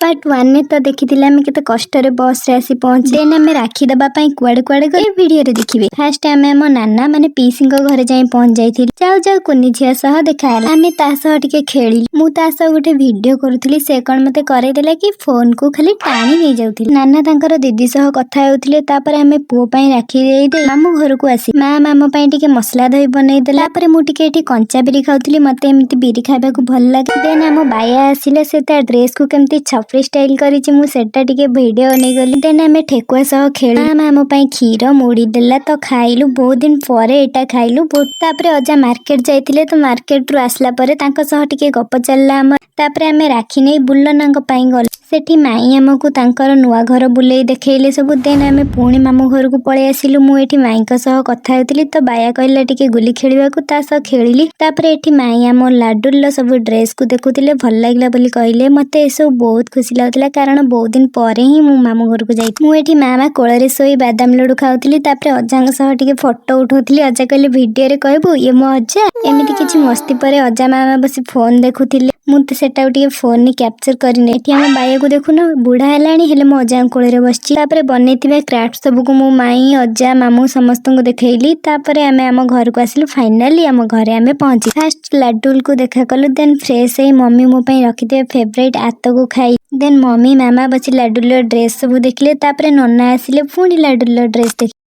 Part 1 ने तो देखी आम के कष्ट बस रे आसी पहुंच देन आम राखी दबा कुआड़े कुआड़े गए वीडियो रे देखिए। फास्ट आम आम नाना माने पीसी घरे जाई पहुंच जाइथिल। जाऊ जाऊ कुनी झिया सह देखाला आम तासह टिके खेली मु तासह गोटे वीडियो करूथली से कौन मते करे देला कि फोन को खाली टाणी नहीं जाउथिल। नाना तांकर दीदी सह कथा होउथिले तापर आम पुओ पई राखी देई दे मामू घर को आसी मां मामो पई टिके मसला दही बनै देला। तापर मु टिके एठी कंचा बिरी खाउथली मते एमिति बिरी खाइबा को भल लागे। देन आम बाया आसिले से ता ड्रेस को केमती छपरी स्टाइल करिछि मु सेटा टिके वीडियो नै गली। देन आमे ठेकुआ सह खेली मां आम पई खीर मुड़ी देला तो खाइलु बहुत दिन परे एटा खाइलु। तापर अजा मार्केट जाइथिले तो मार्केट रु आसला परे तांका सह टिके गप चलला हम। तापर आमे राखी नै बुल्लनांग पई गल सेठी माई हमकु तांकर नुआ घर बुलेई देखैले सब। देन आमे पुणी मामू घर को पळे आसिलु मु एठी माईक सह कथा हेउतिली तो बाया कहला टिके गुली खेलिबा को ता सह खेलिली। तापर एठी माई हम लाडुल्लो सब ड्रेस को देखुतिले भल लागला बोली कहले मते ए सब बहुत खुशी लागतला कारण बहुत दिन परे ही मु मामू घर को जाई। मु एठी मामा कोळरे सोई बादाम लड्डू खाउतिली तापर अजांग सह टिके फोटो उठौतिली। अजा कहले वीडियो रे कहबो ये मो अजा एमिति किछि मस्ती परे अजा मामा बसी फोन देखुतिले मु तो सेटा टिके फोन नि कैप्चर करने। एठी हम बाया को देखुन बुढ़ा हेलाणी हेले मो अजा कोळरे बसछि। तापर बनेथिबा क्राफ्ट सब को मो माई अजा मामू समस्त को देखैली। तापर आमे हम घर को आसिलु फाइनली हम घरे आमे पहुंची। फास्ट लाडुल को देखा कलु देन फ्रेश है मम्मी मो पई रखिते फेवरेट आतो को खाई। देन मम्मी मामा बसी लाडुल ड्रेस सब देखले तापर नन्ना आसिले पुणी लाडुल ड्रेस देख